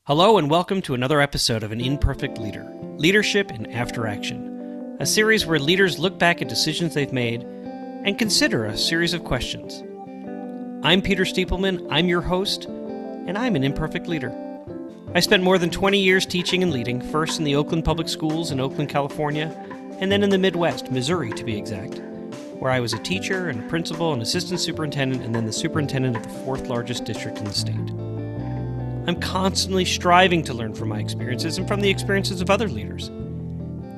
Hello and welcome to another episode of An Imperfect Leader, Leadership in After Action, a series where leaders look back at decisions they've made and consider a series of questions. I'm Peter Stiepelman, I'm your host, and I'm an imperfect leader. I spent more than 20 years teaching and leading, first in the Oakland Public Schools in Oakland, California, and then in the Midwest, Missouri to be exact, where I was a teacher and a principal and assistant superintendent and then the superintendent of the fourth largest district in the state. I'm constantly striving to learn from my experiences and from the experiences of other leaders.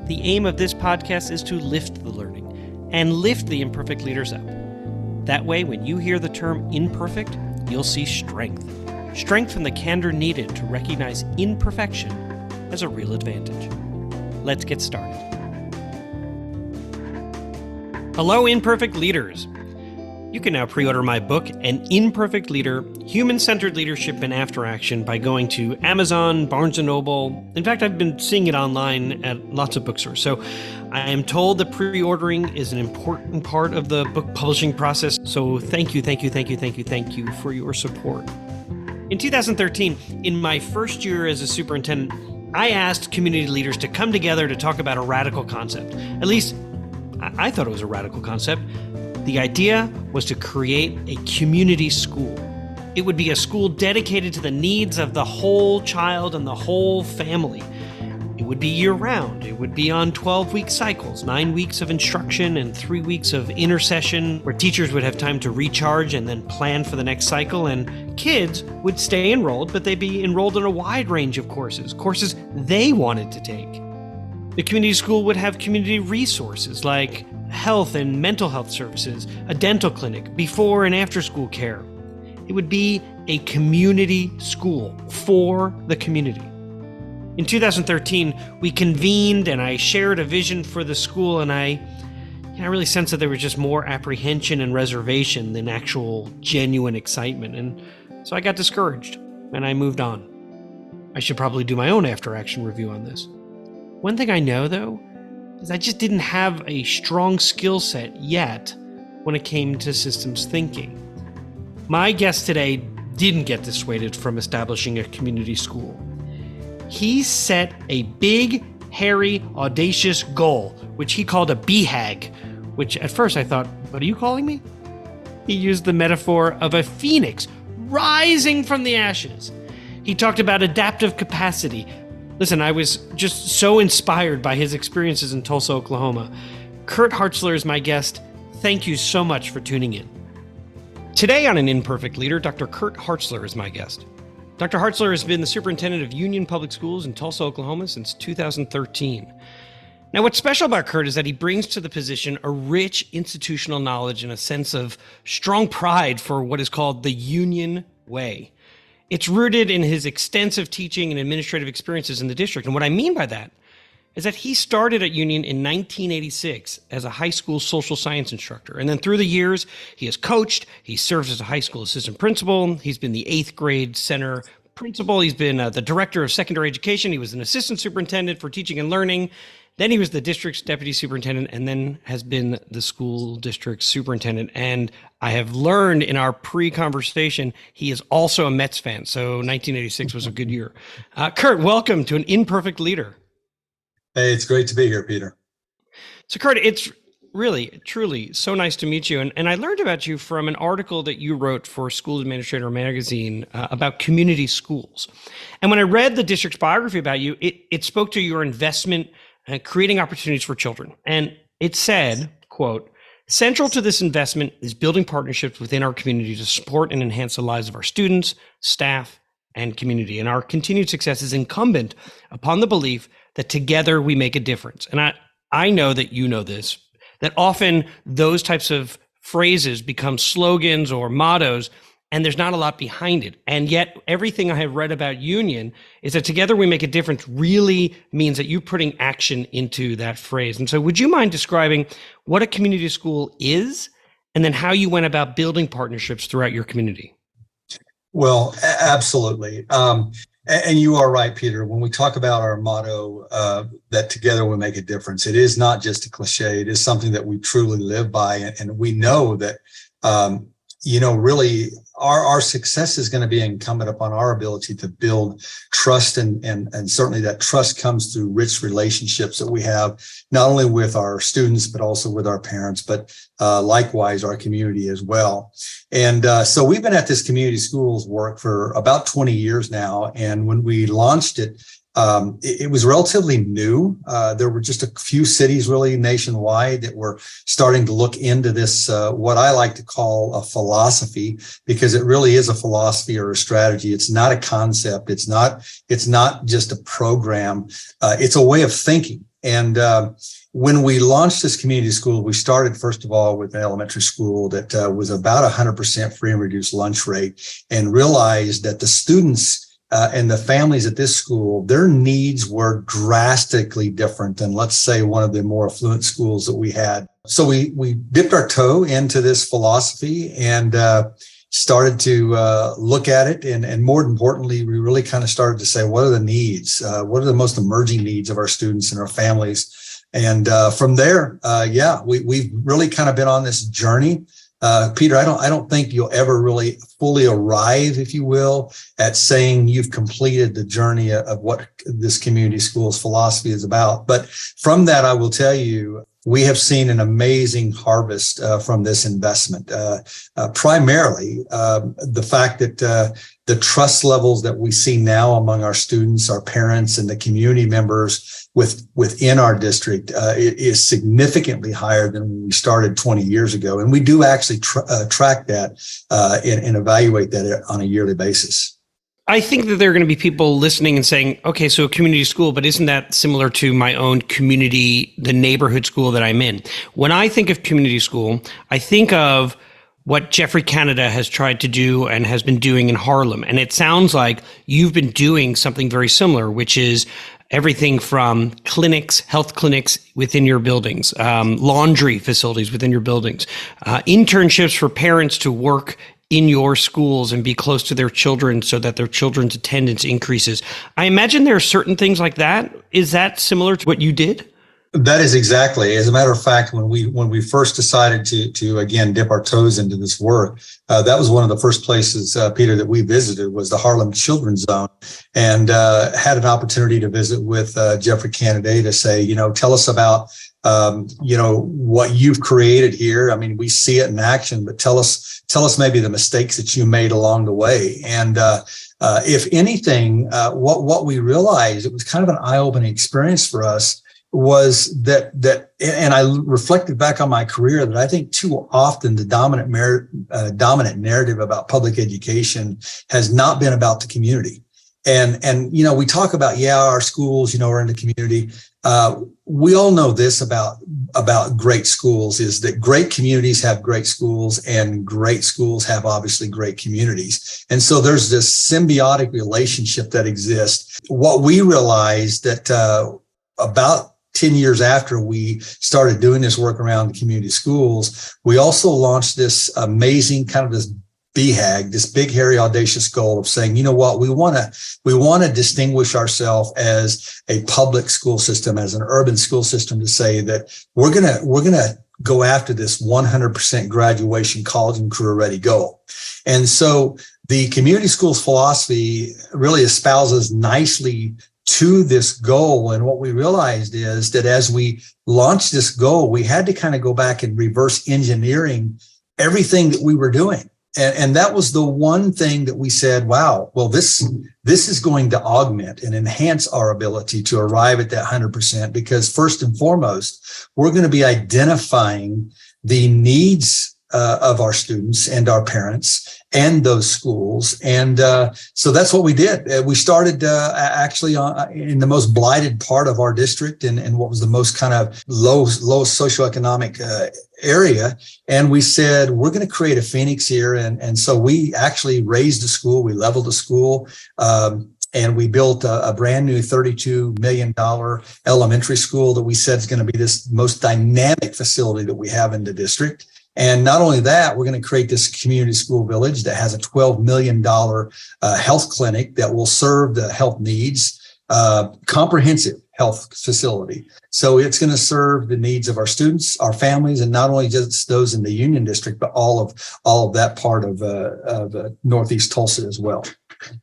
The aim of this podcast is to lift the learning and lift the imperfect leaders up. That way, when you hear the term imperfect, you'll see strength. Strength from the candor needed to recognize imperfection as a real advantage. Let's get started. Hello, imperfect leaders. You can now pre-order my book, An Imperfect Leader, Human-Centered Leadership in After Action, by going to Amazon, Barnes & Noble. In fact, I've been seeing it online at lots of bookstores. So I am told that pre-ordering is an important part of the book publishing process. So thank you for your support. In 2013, in my first year as a superintendent, I asked community leaders to come together to talk about a radical concept. At least, I thought it was a radical concept. The idea was to create a community school. It would be a school dedicated to the needs of the whole child and the whole family. It would be year-round. It would be on 12-week cycles, 9 weeks of instruction and 3 weeks of intercession, where teachers would have time to recharge and then plan for the next cycle, and kids would stay enrolled, but they'd be enrolled in a wide range of courses they wanted to take. The community school would have community resources like health and mental health services, a dental clinic, before and after school care. It would be a community school for the community. In 2013, we convened and I shared a vision for the school, and I really sensed that there was just more apprehension and reservation than actual genuine excitement. And so I got discouraged and I moved on. I should probably do my own after-action review on this. One thing I know, though, is I just didn't have a strong skill set yet when it came to systems thinking. My guest today didn't get dissuaded from establishing a community school. He set a big, hairy, audacious goal, which he called a BHAG, which at first I thought, what are you calling me? He used the metaphor of a phoenix rising from the ashes. He talked about adaptive capacity. Listen, I was just so inspired by his experiences in Tulsa, Oklahoma. Kirt Hartzler is my guest. Thank you so much for tuning in. Today on An Imperfect Leader, Dr. Kirt Hartzler is my guest. Dr. Hartzler has been the superintendent of Union Public Schools in Tulsa, Oklahoma since 2013. Now, what's special about Kirt is that he brings to the position a rich institutional knowledge and a sense of strong pride for what is called the Union way. It's rooted in his extensive teaching and administrative experiences in the district. And what I mean by that is that he started at Union in 1986 as a high school social science instructor. And then through the years, he has coached, he served as a high school assistant principal, he's been the 8th grade center principal, he's been the director of secondary education, he was an assistant superintendent for teaching and learning, then he was the district's deputy superintendent, and then has been the school district superintendent. And I have learned in our pre-conversation, he is also a Mets fan. So 1986 was a good year. Kirt, welcome to An Imperfect Leader. Hey, it's great to be here, Peter. So Kirt, it's really, truly so nice to meet you. And I learned about you from an article that you wrote for School Administrator magazine about community schools. And when I read the district's biography about you, it spoke to your investment creating opportunities for children. And it said, quote, "Central to this investment is building partnerships within our community to support and enhance the lives of our students, staff, and community. And our continued success is incumbent upon the belief that together we make a difference." And I know that you know this, that often those types of phrases become slogans or mottos, and there's not a lot behind it. And yet everything I have read about Union is that together we make a difference really means that you're putting action into that phrase. And so would you mind describing what a community school is, and then how you went about building partnerships throughout your community? Well, absolutely. And you are right, Peter. When we talk about our motto, that together we make a difference, it is not just a cliche. It is something that we truly live by. And we know that really our success is going to be incumbent upon our ability to build trust, and certainly that trust comes through rich relationships that we have, not only with our students, but also with our parents, but likewise our community as well. And so we've been at this community schools work for about 20 years now. And when we launched it, it was relatively new. There were just a few cities really nationwide that were starting to look into this, what I like to call a philosophy, because it really is a philosophy or a strategy. It's not a concept. It's not just a program. It's a way of thinking. And when we launched this community school, we started, first of all, with an elementary school that was about 100% free and reduced lunch rate, and realized that the students and the families at this school, their needs were drastically different than, let's say, one of the more affluent schools that we had. So we dipped our toe into this philosophy and started to look at it. And more importantly, we really kind of started to say, what are the needs? What are the most emerging needs of our students and our families? And from there, we've really kind of been on this journey. Peter, I don't think you'll ever really fully arrive, if you will, at saying you've completed the journey of what this community schools philosophy is about. But from that, I will tell you, we have seen an amazing harvest from this investment. Primarily, the fact that the trust levels that we see now among our students, our parents, and the community members within our district is significantly higher than when we started 20 years ago. And we do actually track that and evaluate that on a yearly basis. I think that there are going to be people listening and saying, okay, so a community school, but isn't that similar to my own community, the neighborhood school that I'm in? When I think of community school, I think of what Jeffrey Canada has tried to do and has been doing in Harlem. And it sounds like you've been doing something very similar, which is everything from clinics, health clinics within your buildings, laundry facilities within your buildings, internships for parents to work in your schools and be close to their children so that their children's attendance increases. I imagine there are certain things like that. Is that similar to what you did? That is exactly. As a matter of fact, when we first decided to again dip our toes into this work, that was one of the first places, Peter, that we visited was the Harlem Children's Zone, and had an opportunity to visit with Jeffrey Canada to say, tell us about what you've created here. I mean, we see it in action, but tell us maybe the mistakes that you made along the way. And if anything, what we realized, it was kind of an eye-opening experience for us, was that, and I reflected back on my career, that I think too often the dominant narrative about public education has not been about the community. And we talk about, our schools, are in the community. We all know this about great schools, is that great communities have great schools, and great schools have obviously great communities. And so there's this symbiotic relationship that exists. What we realized that about 10 years after we started doing this work around the community schools, we also launched this amazing kind of this BHAG, this big, hairy, audacious goal of saying, we want to distinguish ourselves as a public school system, as an urban school system, to say that we're gonna go after this 100% graduation, college and career ready goal. And so the community schools philosophy really espouses nicely to this goal. And what we realized is that as we launched this goal, we had to kind of go back and reverse engineering everything that we were doing. And that was the one thing that we said, wow, well, this is going to augment and enhance our ability to arrive at that 100%, because first and foremost, we're going to be identifying the needs of our students and our parents and those schools. And so that's what we did. We started actually in the most blighted part of our district, and what was the most kind of low socioeconomic area. And we said, we're going to create a Phoenix here. And so we actually raised the school, we leveled the school, and we built a brand new $32 million elementary school that we said is going to be this most dynamic facility that we have in the district. And not only that, we're going to create this community school village that has a $12 million health clinic that will serve the health needs, comprehensive health facility. So it's going to serve the needs of our students, our families, and not only just those in the Union District, but all of that part of Northeast Tulsa as well.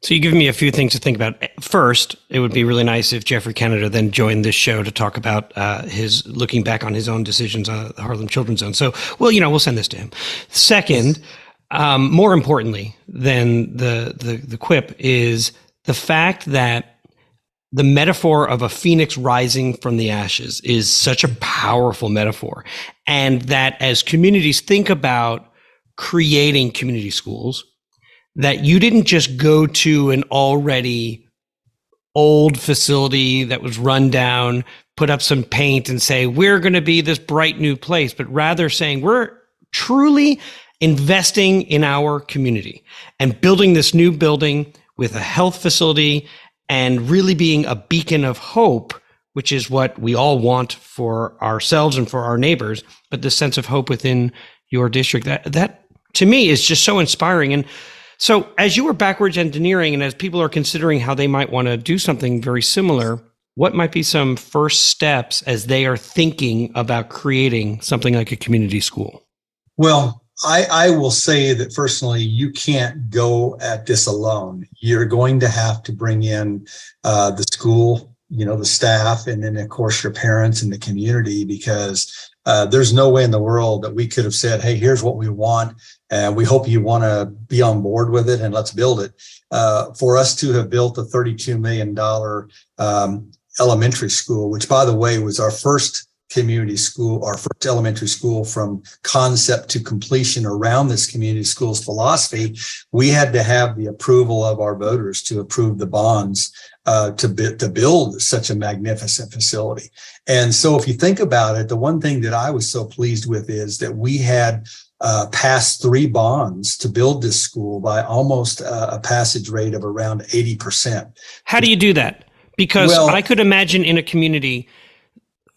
So you give me a few things to think about. First, it would be really nice if Jeffrey Canada then joined this show to talk about his looking back on his own decisions on the Harlem Children's Zone. So, well, we'll send this to him. Second, more importantly than the quip is the fact that the metaphor of a phoenix rising from the ashes is such a powerful metaphor. And that as communities think about creating community schools, that you didn't just go to an already old facility that was run down, put up some paint and say, we're going to be this bright new place, but rather saying we're truly investing in our community and building this new building with a health facility and really being a beacon of hope, which is what we all want for ourselves and for our neighbors. But the sense of hope within your district, that to me is just so inspiring. And so as you were backwards engineering and as people are considering how they might want to do something very similar, what might be some first steps as they are thinking about creating something like a community school? Well, I will say that personally, you can't go at this alone. You're going to have to bring in the school, the staff, and then of course your parents and the community, because there's no way in the world that we could have said, hey, here's what we want. And we hope you want to be on board with it and let's build it. For us to have built a $32 million elementary school, which by the way, was our first community school, our first elementary school from concept to completion around this community school's philosophy, we had to have the approval of our voters to approve the bonds to build such a magnificent facility. And so if you think about it, the one thing that I was so pleased with is that we had passed 3 bonds to build this school by almost a passage rate of around 80%. How do you do that? Because I could imagine in a community,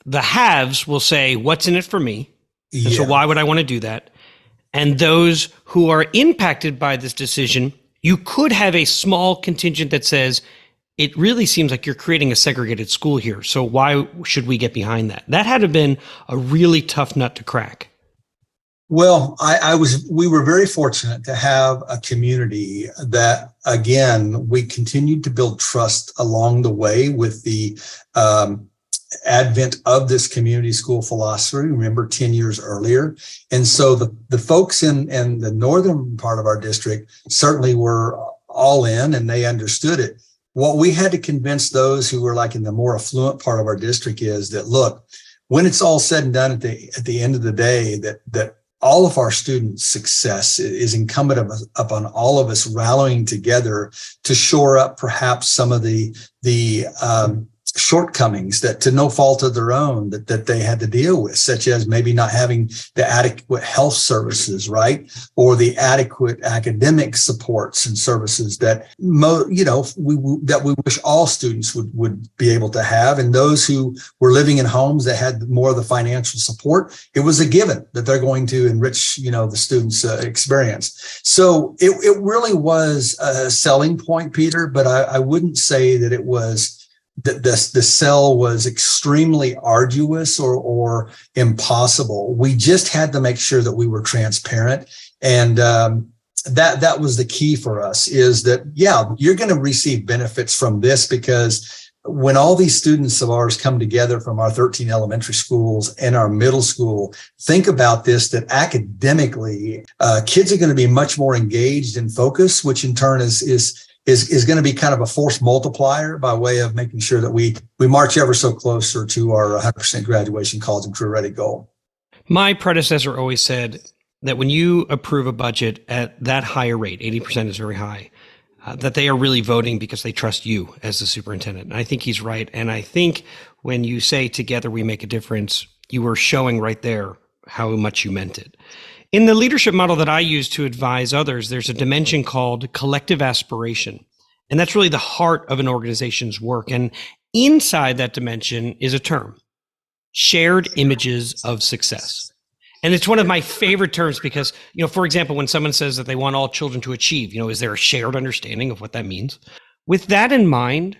the haves will say, what's in it for me? And so why would I want to do that? And those who are impacted by this decision, you could have a small contingent that says, it really seems like you're creating a segregated school here. So why should we get behind that? That had to have been a really tough nut to crack. Well, we were very fortunate to have a community that, again, we continued to build trust along the way with the advent of this community school philosophy. Remember 10 years earlier. And so the folks in the northern part of our district certainly were all in and they understood it. What we had to convince those who were like in the more affluent part of our district is that, look, when it's all said and done at the end of the day, that all of our students' success is incumbent upon all of us rallying together to shore up perhaps some of the shortcomings that to no fault of their own that they had to deal with, such as maybe not having the adequate health services, right? Or the adequate academic supports and services that we wish all students would be able to have. And those who were living in homes that had more of the financial support, it was a given that they're going to enrich, the students' experience. So it really was a selling point, Peter, but I wouldn't say that it was the sell was extremely arduous or impossible. We just had to make sure that we were transparent. And that was the key for us is that, you're going to receive benefits from this because when all these students of ours come together from our 13 elementary schools and our middle school, think about this, that academically, kids are going to be much more engaged and focused, which in turn is going to be kind of a force multiplier by way of making sure that we march ever so closer to our 100% graduation college and career ready goal. My predecessor always said that when you approve a budget at that higher rate, 80% is very high, that they are really voting because they trust you as the superintendent. And I think he's right. And I think when you say together we make a difference, you were showing right there how much you meant it. In the leadership model that I use to advise others, there's a dimension called collective aspiration. And that's really the heart of an organization's work. And inside that dimension is a term, shared images of success. And it's one of my favorite terms because, for example, when someone says that they want all children to achieve, is there a shared understanding of what that means? With that in mind,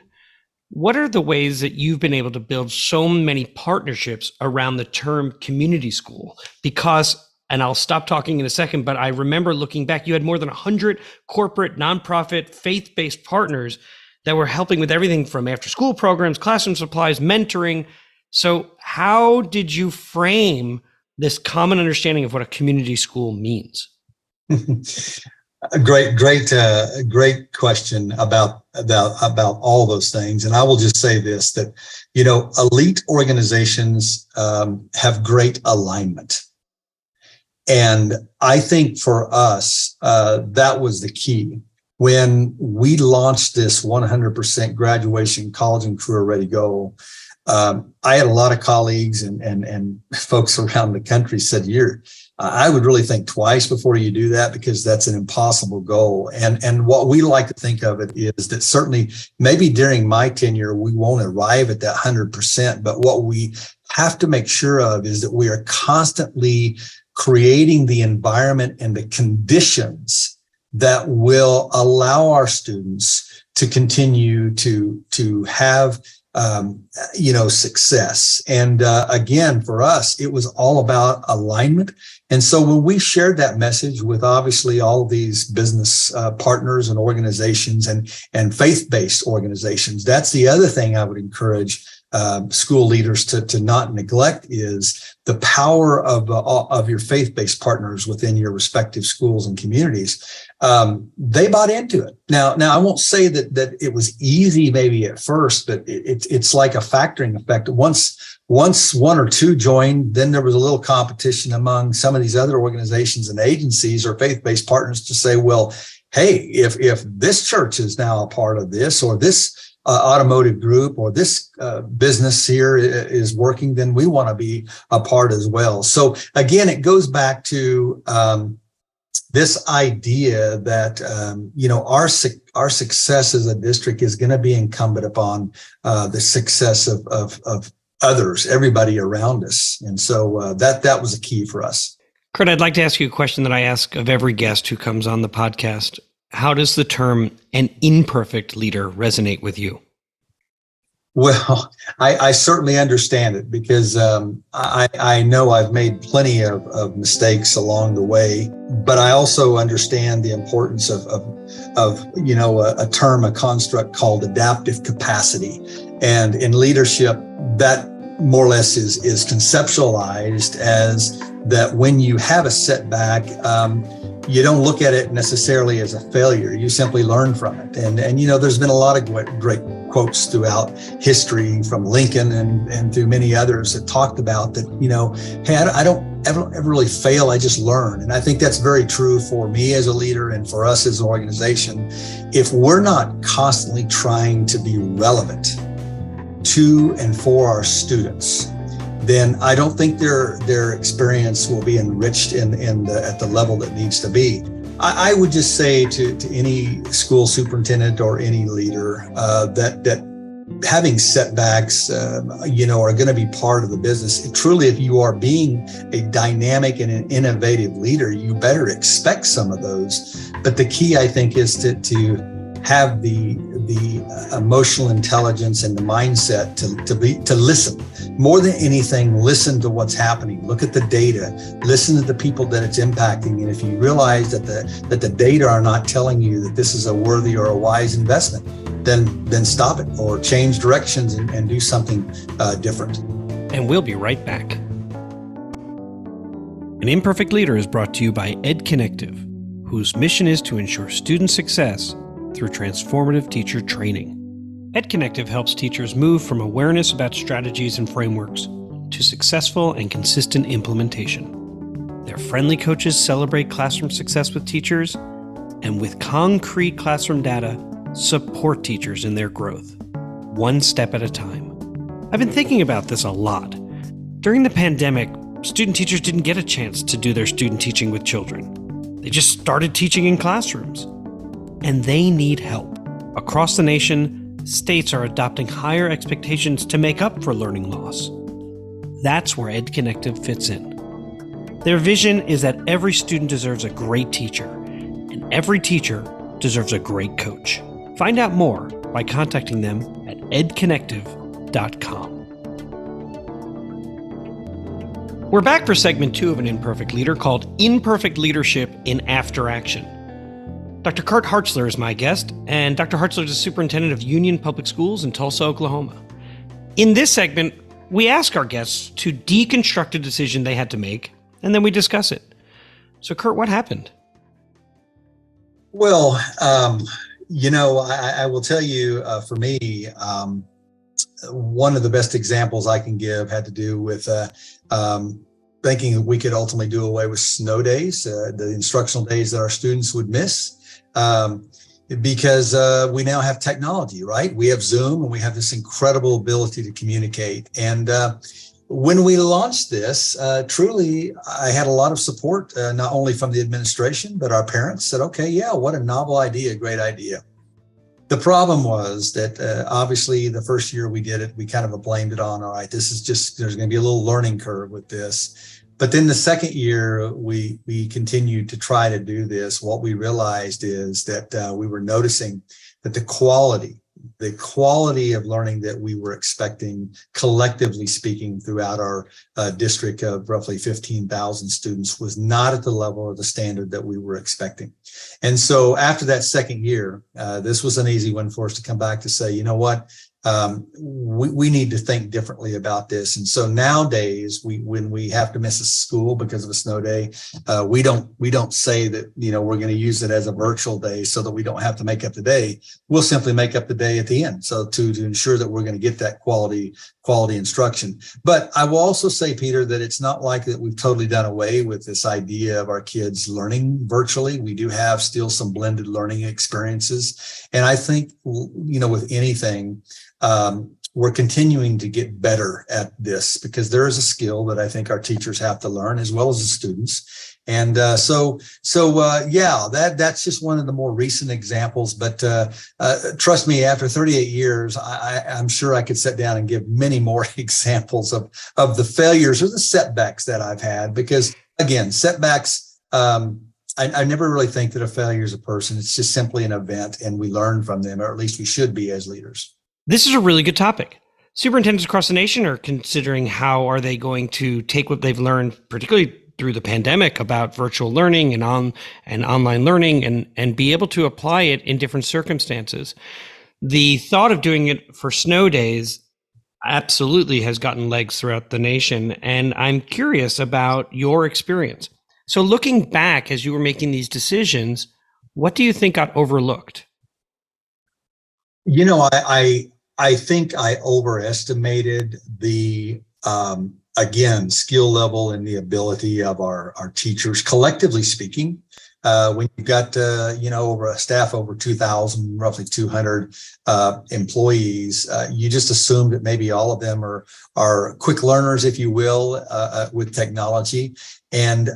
What are the ways that you've been able to build so many partnerships around the term community school? Because, and I'll stop talking in a second, but I remember looking back, you had more than 100 corporate, nonprofit, faith-based partners that were helping with everything from after-school programs, classroom supplies, mentoring. So how did you frame this common understanding of what a community school means? A great question about all those things. And I will just say this, that, elite organizations have great alignment. And I think for us, that was the key. When we launched this 100% graduation college and career ready goal, I had a lot of colleagues and folks around the country said, I would really think twice before you do that, because that's an impossible goal. And what we like to think of it is that certainly maybe during my tenure, we won't arrive at that 100%. But what we have to make sure of is that we are constantly creating the environment and the conditions that will allow our students to continue to have success. And again, for us, it was all about alignment. And so when we shared that message with obviously all of these business partners and organizations and faith-based organizations, that's the other thing I would encourage school leaders to not neglect, is the power of your faith-based partners within your respective schools and communities. They bought into it. Now I won't say that it was easy maybe at first, but it's like a factoring effect. Once one or two joined, then there was a little competition among some of these other organizations and agencies or faith-based partners to say, well, hey, if this church is now a part of this, or this automotive group, or this business here is working, then we want to be a part as well. So again, it goes back to this idea that our success as a district is going to be incumbent upon the success of others, everybody around us, and so that was a key for us. Kirt, I'd like to ask you a question that I ask of every guest who comes on the podcast. How does the term "an imperfect leader" resonate with you? Well, I certainly understand it, because I know I've made plenty of mistakes along the way, but I also understand the importance of a term, a construct called adaptive capacity. And in leadership, that more or less is conceptualized as that when you have a setback, you don't look at it necessarily as a failure. You simply learn from it. And there's been a lot of great quotes throughout history from Lincoln and through many others that talked about that, hey, I don't ever really fail. I just learn. And I think that's very true for me as a leader and for us as an organization. If we're not constantly trying to be relevant to and for our students, then I don't think their experience will be enriched at the level that needs to be. I would just say to any school superintendent or any leader that having setbacks, are going to be part of the business. Truly, if you are being a dynamic and an innovative leader, you better expect some of those. But the key, I think, is to have the emotional intelligence and the mindset to listen. More than anything, listen to what's happening. Look at the data. Listen to the people that it's impacting. And if you realize that the data are not telling you that this is a worthy or a wise investment, then stop it or change directions and do something different. And we'll be right back. An Imperfect Leader is brought to you by EdConnective, whose mission is to ensure student success through transformative teacher training. EdConnective helps teachers move from awareness about strategies and frameworks to successful and consistent implementation. Their friendly coaches celebrate classroom success with teachers, and with concrete classroom data, support teachers in their growth, one step at a time. I've been thinking about this a lot. During the pandemic, student teachers didn't get a chance to do their student teaching with children. They just started teaching in classrooms. And they need help. Across the nation, states are adopting higher expectations to make up for learning loss. That's where EdConnective fits in. Their vision is that every student deserves a great teacher, and every teacher deserves a great coach. Find out more by contacting them at edconnective.com. We're back for segment 2 of an Imperfect Leader called Imperfect Leadership in After Action. Dr. Kirt Hartzler is my guest, and Dr. Hartzler is the superintendent of Union Public Schools in Tulsa, Oklahoma. In this segment, we ask our guests to deconstruct a decision they had to make, and then we discuss it. So, Kirt, what happened? Well, I will tell you, for me, one of the best examples I can give had to do with thinking that we could ultimately do away with snow days, the instructional days that our students would miss, because we now have technology, right? We have Zoom and we have this incredible ability to communicate. And when we launched this, truly, I had a lot of support, not only from the administration, but our parents said, okay, yeah, what a novel idea, great idea. The problem was that obviously the first year we did it, we kind of blamed it on, all right, there's going to be a little learning curve with this. But then the second year we continued to try to do this. What we realized is that we were noticing that the quality of learning that we were expecting, collectively speaking, throughout our district of roughly 15,000 students was not at the level or the standard that we were expecting. And so after that second year, this was an easy one for us to come back to say, you know what, we need to think differently about this. And so nowadays, when we have to miss a school because of a snow day, we don't say that, we're going to use it as a virtual day so that we don't have to make up the day. We'll simply make up the day at the end. So to ensure that we're going to get that quality instruction. But I will also say, Peter, that it's not like that we've totally done away with this idea of our kids learning virtually. We do have still some blended learning experiences. And I think, with anything, we're continuing to get better at this because there is a skill that I think our teachers have to learn as well as the students. And that's just one of the more recent examples. But trust me, after 38 years, I'm sure I could sit down and give many more examples of the failures or the setbacks that I've had. Because again, setbacks, I never really think that a failure is a person. It's just simply an event, and we learn from them, or at least we should be as leaders. This is a really good topic. Superintendents across the nation are considering how are they going to take what they've learned, particularly through the pandemic, about virtual learning and online learning, and be able to apply it in different circumstances. The thought of doing it for snow days absolutely has gotten legs throughout the nation, and I'm curious about your experience. So looking back as you were making these decisions, what do you think got overlooked? I think I overestimated the, skill level and the ability of our teachers, collectively speaking. When you've got, over a staff over 2,000, roughly 200 employees, you just assume that maybe all of them are quick learners, if you will, with technology. And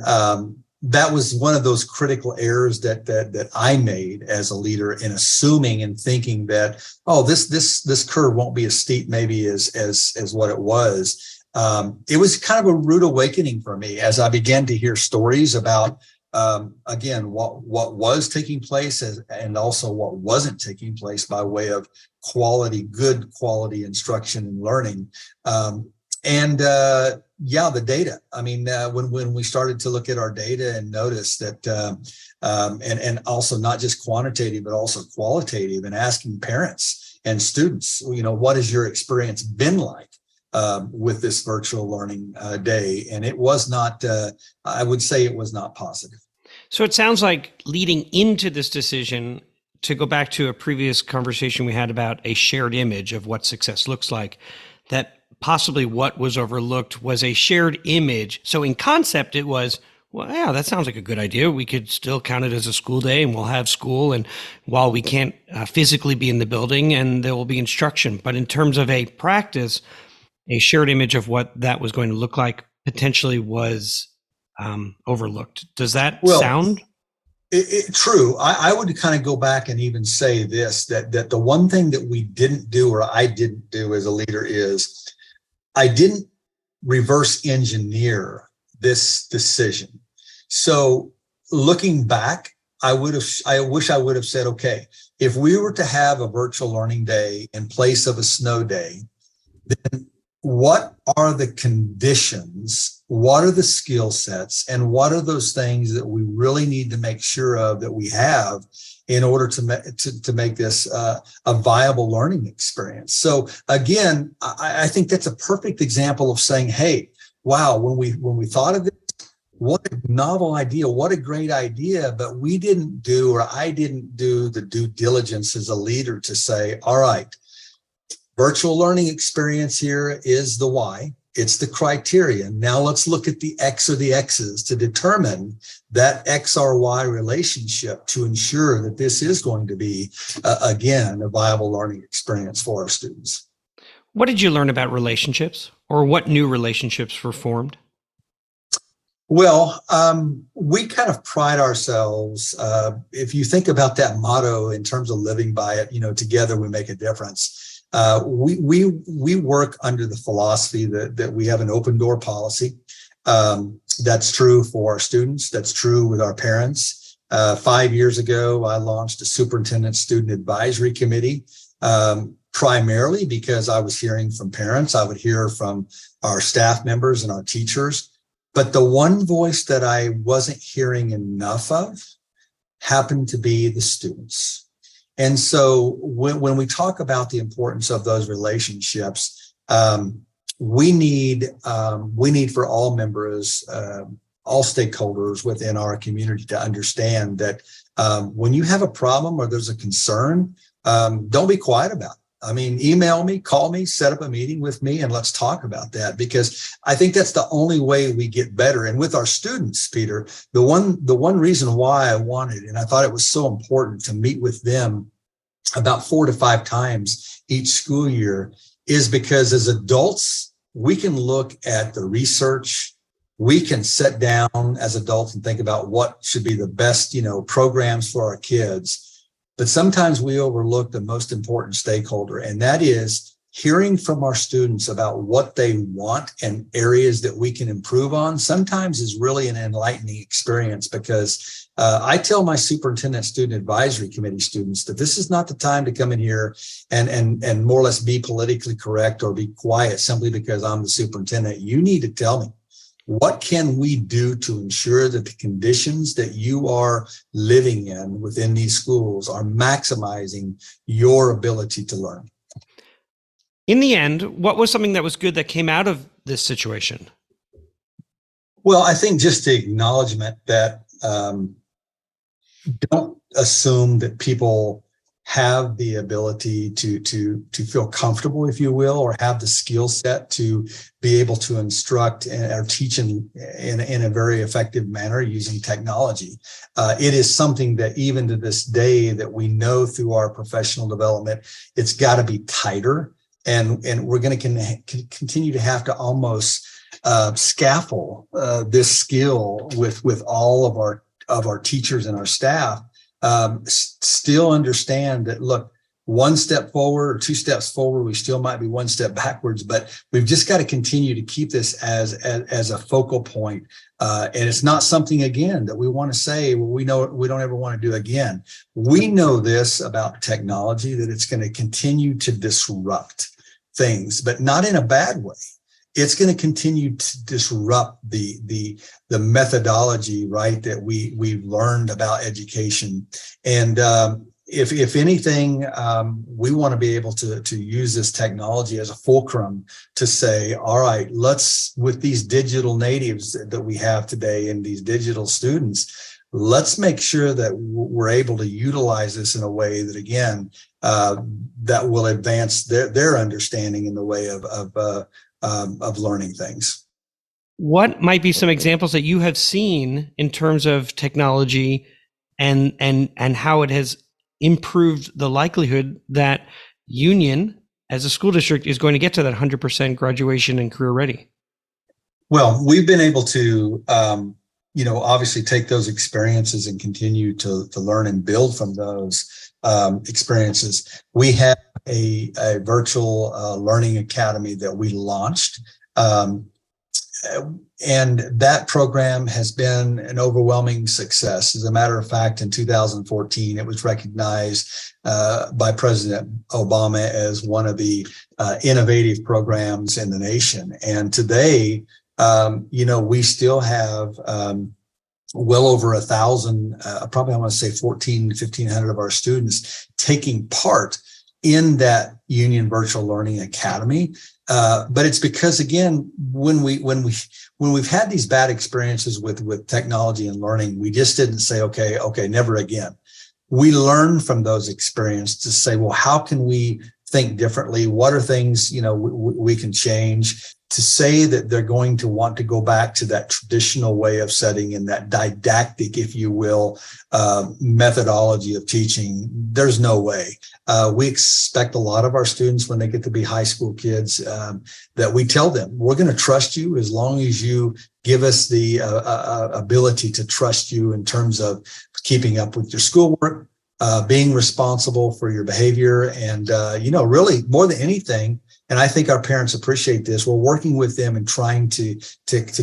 that was one of those critical errors that I made as a leader in assuming and thinking that, this curve won't be as steep maybe as what it was. It was kind of a rude awakening for me as I began to hear stories about, what was taking place and also what wasn't taking place by way of good quality instruction and learning. The data. I mean, when we started to look at our data and notice that, and also not just quantitative, but also qualitative, and asking parents and students, what has your experience been like with this virtual learning day? And it was not, I would say it was not positive. So it sounds like leading into this decision, to go back to a previous conversation we had about a shared image of what success looks like, that possibly what was overlooked was a shared image. So in concept, it was, well, yeah, that sounds like a good idea. We could still count it as a school day and we'll have school. And while we can't physically be in the building, and there will be instruction. But in terms of a practice, a shared image of what that was going to look like potentially was overlooked. Does that sound? True. I would kind of go back and even say this, that the one thing that we didn't do, or I didn't do as a leader, is I didn't reverse engineer this decision. So looking back, I wish I would have said, okay, if we were to have a virtual learning day in place of a snow day, then what are the conditions? What are the skill sets? And what are those things that we really need to make sure of that we have in order to make this a viable learning experience? So again, I think that's a perfect example of saying, hey, wow, when we thought of this, what a novel idea, what a great idea, but we didn't do, or I didn't do the due diligence as a leader to say, all right, virtual learning experience here is the why, it's the criteria. Now let's look at the X or the X's to determine that X or Y relationship to ensure that this is going to be, again, a viable learning experience for our students. What did you learn about relationships, or what new relationships were formed? Well, we kind of pride ourselves, if you think about that motto in terms of living by it, together we make a difference. We work under the philosophy that we have an open door policy. That's true for our students. That's true with our parents. 5 years ago, I launched a Superintendent Student Advisory Committee, primarily because I was hearing from parents. I would hear from our staff members and our teachers. But the one voice that I wasn't hearing enough of happened to be the students. And so when we talk about the importance of those relationships, we need for all members, all stakeholders within our community to understand that when you have a problem or there's a concern, don't be quiet about it. I mean, email me, call me, set up a meeting with me, and let's talk about that, because I think that's the only way we get better. And with our students, Peter, the one reason why I wanted, and I thought it was so important to meet with them about 4 to 5 times each school year, is because as adults, we can look at the research. We can sit down as adults and think about what should be the best, programs for our kids. But sometimes we overlook the most important stakeholder, and that is hearing from our students about what they want and areas that we can improve on. Sometimes is really an enlightening experience, because I tell my Superintendent Student Advisory Committee students that this is not the time to come in here and more or less be politically correct or be quiet simply because I'm the superintendent. You need to tell me, what can we do to ensure that the conditions that you are living in within these schools are maximizing your ability to learn? In the end, what was something that was good that came out of this situation? Well, I think just the acknowledgement that don't assume that people have the ability to feel comfortable, if you will, or have the skill set to be able to instruct or teach in a very effective manner using technology. It is something that even to this day that we know through our professional development, it's got to be tighter. And we're going to continue to have to almost scaffold this skill with all of our teachers and our staff. Still understand that, look, 1 step forward or 2 steps forward, we still might be 1 step backwards, but we've just got to continue to keep this as a focal point. And it's not something, again, that we want to say, well, we know we don't ever want to do again. We know this about technology, that it's going to continue to disrupt things, but not in a bad way. It's going to continue to disrupt the methodology, right, that we've learned about education. And if anything, we want to be able to use this technology as a fulcrum to say, all right, let's, with these digital natives that we have today and these digital students, let's make sure that we're able to utilize this in a way that, again, that will advance their understanding in the way of learning things. What might be some examples that you have seen in terms of technology and how it has improved the likelihood that Union as a school district is going to get to that 100% graduation and career ready? Well, we've been able to, obviously take those experiences and continue to learn and build from those experiences. We have a virtual learning academy that we launched and that program has been an overwhelming success. As a matter of fact, in 2014, it was recognized by President Obama as one of the innovative programs in the nation. And today, we still have well over 1,000, probably I want to say 1,500 of our students taking part in that Union Virtual Learning Academy. But it's because, again, when we've had these bad experiences with technology and learning, we just didn't say, okay, never again. We learn from those experiences to say, well, how can we think differently? What are things, we can change? To say that they're going to want to go back to that traditional way of setting and that didactic, if you will, methodology of teaching, there's no way. We expect a lot of our students when they get to be high school kids that we tell them, we're going to trust you as long as you give us the ability to trust you in terms of keeping up with your schoolwork, being responsible for your behavior, and, really more than anything. And I think our parents appreciate this. We're working with them and trying to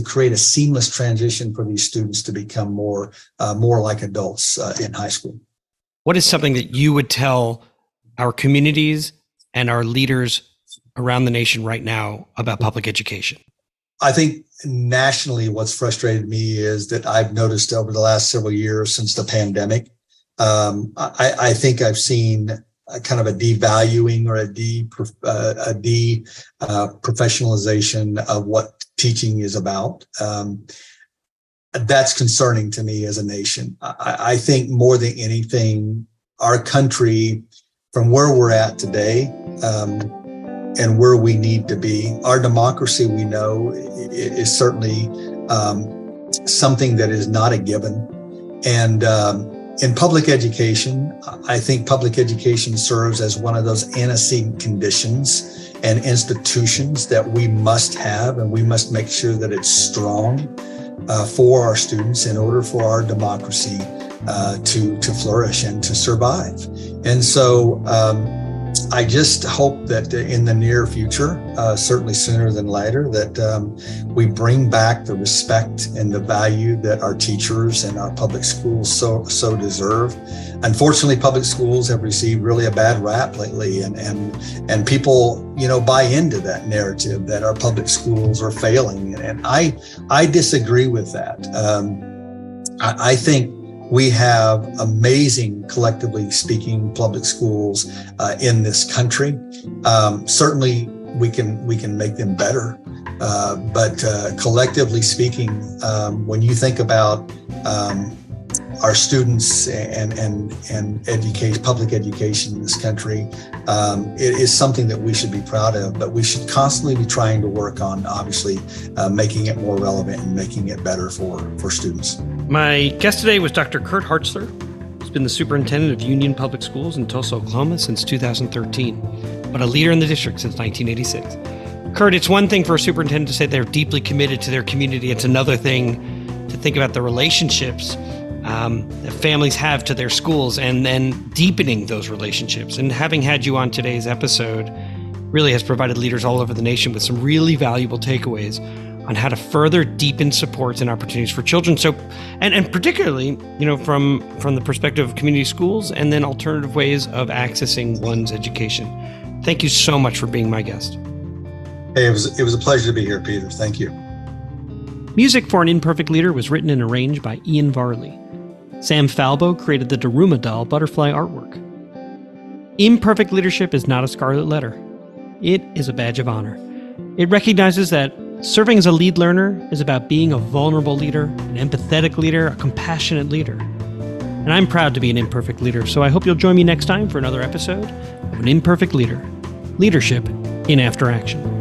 create a seamless transition for these students to become more like adults in high school. What is something that you would tell our communities and our leaders around the nation right now about public education? I think nationally, what's frustrated me is that I've noticed over the last several years since the pandemic, I think I've seen a kind of a devaluing or a professionalization of what teaching is about. That's concerning to me as a nation. I think more than anything, our country, from where we're at today and where we need to be, our democracy, we know, is certainly something that is not a given. And in public education, I think public education serves as one of those antecedent conditions and institutions that we must have, and we must make sure that it's strong for our students in order for our democracy to flourish and to survive. And so I just hope that in the near future, certainly sooner than later, that we bring back the respect and the value that our teachers and our public schools so deserve. Unfortunately, public schools have received really a bad rap lately, and people, buy into that narrative that our public schools are failing. And I disagree with that. I think we have amazing, collectively speaking, public schools in this country. Certainly, we can make them better, but collectively speaking, when you think about our students and education, public education in this country, it is something that we should be proud of. But we should constantly be trying to work on, obviously, making it more relevant and making it better for students. My guest today was Dr. Kirt Hartzler. He's been the superintendent of Union Public Schools in Tulsa, Oklahoma since 2013, but a leader in the district since 1986. Kirt, it's one thing for a superintendent to say they're deeply committed to their community. It's another thing to think about the relationships that families have to their schools and then deepening those relationships. And having had you on today's episode really has provided leaders all over the nation with some really valuable takeaways on how to further deepen supports and opportunities for children. So, and particularly, from the perspective of community schools and then alternative ways of accessing one's education. Thank you so much for being my guest. Hey, it was a pleasure to be here, Peter. Thank you. Music for An Imperfect Leader was written and arranged by Ian Varley. Sam Falbo created the Daruma doll butterfly artwork. Imperfect leadership is not a scarlet letter. It is a badge of honor. It recognizes that serving as a lead learner is about being a vulnerable leader, an empathetic leader, a compassionate leader. And I'm proud to be an imperfect leader, so I hope you'll join me next time for another episode of An Imperfect Leader, Leadership in After Action.